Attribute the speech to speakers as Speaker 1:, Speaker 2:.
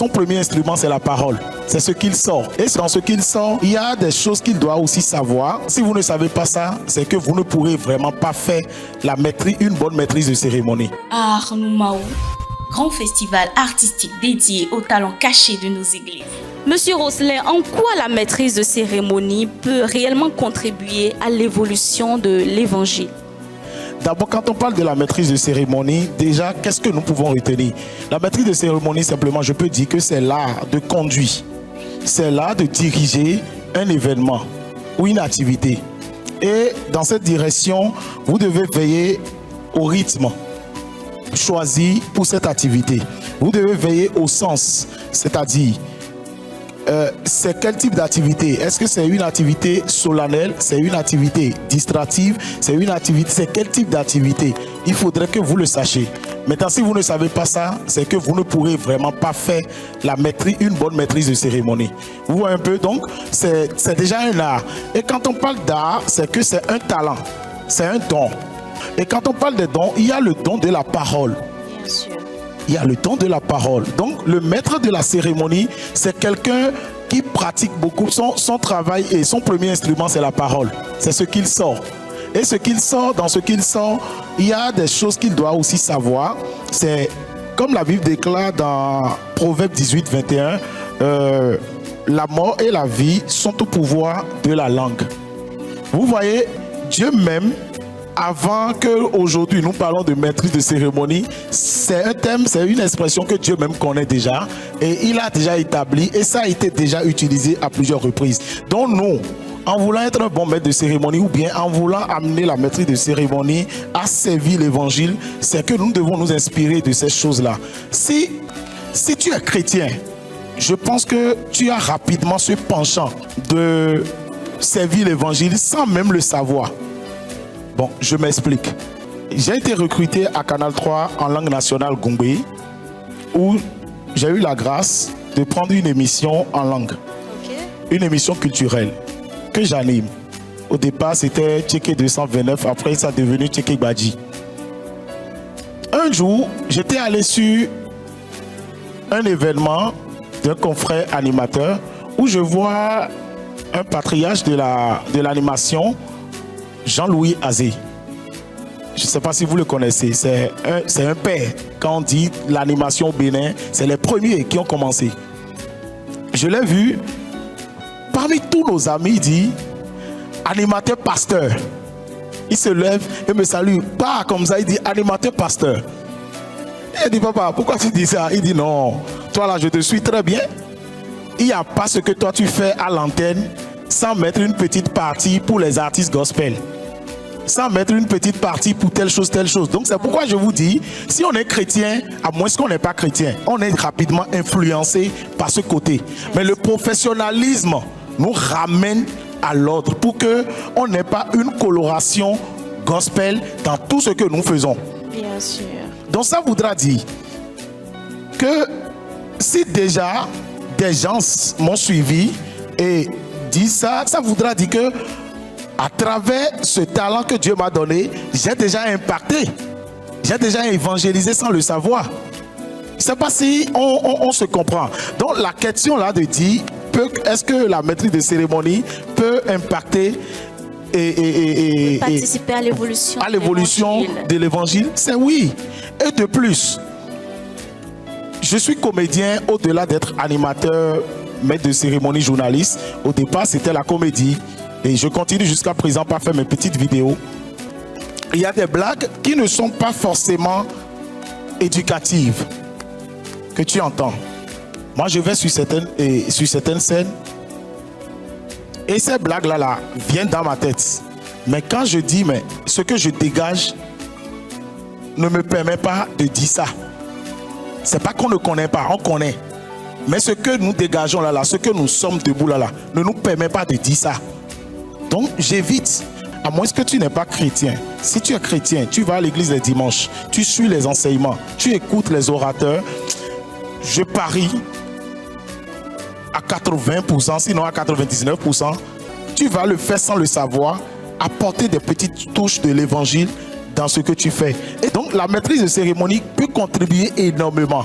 Speaker 1: son premier instrument, c'est la parole. C'est ce qu'il sort. Et dans ce qu'il sort, il y a des choses qu'il doit aussi savoir. Si vous ne savez pas ça, c'est que vous ne pourrez vraiment pas faire une bonne maîtrise de cérémonie.
Speaker 2: Art Noumaou, grand festival artistique dédié aux talents cachés de nos églises. Monsieur Rosselin, en quoi la maîtrise de cérémonie peut réellement contribuer à l'évolution de l'évangile?
Speaker 1: D'abord, quand on parle de la maîtrise de cérémonie, déjà, qu'est-ce que nous pouvons retenir? La maîtrise de cérémonie, simplement, je peux dire que c'est l'art de conduire. C'est l'art de diriger un événement ou une activité. Et dans cette direction, vous devez veiller au rythme choisi pour cette activité. Vous devez veiller au sens, c'est-à-dire, c'est quel type d'activité? Est-ce que c'est une activité solennelle? C'est une activité distractive? C'est une activité? C'est quel type d'activité? Il faudrait que vous le sachiez. Maintenant, si vous ne savez pas ça, c'est que vous ne pourrez vraiment pas faire une bonne maîtrise de cérémonie. Vous voyez un peu? Donc, c'est déjà un art. Et quand on parle d'art, c'est que c'est un talent. C'est un don. Et quand on parle de dons, il y a le don de la parole.
Speaker 2: Bien sûr.
Speaker 1: Il y a le don de la parole. Donc, le maître de la cérémonie, c'est quelqu'un qui pratique beaucoup. Son travail et son premier instrument, c'est la parole. C'est ce qu'il sort. Et dans ce qu'il sort, il y a des choses qu'il doit aussi savoir. C'est comme la Bible déclare dans Proverbe 18, 21, la mort et la vie sont au pouvoir de la langue. Vous voyez, Dieu même, avant qu'aujourd'hui nous parlons de maîtrise de cérémonie, c'est un thème, c'est une expression que Dieu même connaît déjà et il a déjà établi et ça a été déjà utilisé à plusieurs reprises. Donc nous, en voulant être un bon maître de cérémonie ou bien en voulant amener la maîtrise de cérémonie à servir l'évangile, c'est que nous devons nous inspirer de ces choses-là. Si tu es chrétien, je pense que tu as rapidement ce penchant de servir l'évangile sans même le savoir. Bon, je m'explique. J'ai été recruté à Canal 3 en langue nationale Gungbe, où j'ai eu la grâce de prendre une émission en langue, une émission culturelle que j'anime. Au départ, c'était Tchéké 229, après ça a devenu Tchéké Badji. Un jour, j'étais allé sur un événement d'un confrère animateur où je vois un patriarche de l'animation, Jean-Louis Azé. Je ne sais pas si vous le connaissez, c'est un père. Quand on dit l'animation au Bénin, c'est les premiers qui ont commencé. Je l'ai vu, parmi tous nos amis, il dit animateur pasteur. Il se lève et me salue, pas comme ça, il dit animateur pasteur. Et il dit papa, pourquoi tu dis ça? Il dit non, toi là je te suis très bien. Il n'y a pas ce que toi tu fais à l'antenne sans mettre une petite partie pour les artistes gospel, sans mettre une petite partie pour telle chose. Donc c'est pourquoi je vous dis, si on est chrétien, à moins qu'on n'est pas chrétien, on est rapidement influencé par ce côté. Mais le professionnalisme nous ramène à l'ordre pour qu'on n'ait pas une coloration gospel dans tout ce que nous faisons.
Speaker 2: Bien sûr.
Speaker 1: Donc ça voudra dire que si déjà des gens m'ont suivi et dit ça, ça voudra dire que à travers ce talent que Dieu m'a donné, j'ai déjà impacté, j'ai déjà évangélisé sans le savoir. Je ne sais pas si on se comprend. Donc la question là de dire, est-ce que la maîtrise de cérémonie peut impacter et
Speaker 2: participer à l'évolution
Speaker 1: de l'évangile? C'est oui. Et de plus, je suis comédien au-delà d'être animateur, maître de cérémonie, journaliste. Au départ, c'était la comédie. Et je continue jusqu'à présent par faire mes petites vidéos. Il y a des blagues qui ne sont pas forcément éducatives que tu entends. Moi, je vais sur certaines scènes et ces blagues-là viennent dans ma tête. Mais quand je dis, mais ce que je dégage ne me permet pas de dire ça. C'est pas qu'on ne connaît pas, on connaît. Mais ce que nous dégageons là, ce que nous sommes debout là, ne nous permet pas de dire ça. Donc j'évite, à moins que tu n'es pas chrétien. Si tu es chrétien, tu vas à l'église les dimanches, tu suis les enseignements, tu écoutes les orateurs. Je parie à 80%, sinon à 99%, tu vas le faire sans le savoir, apporter des petites touches de l'évangile dans ce que tu fais. Et donc la maîtrise de cérémonie peut contribuer énormément.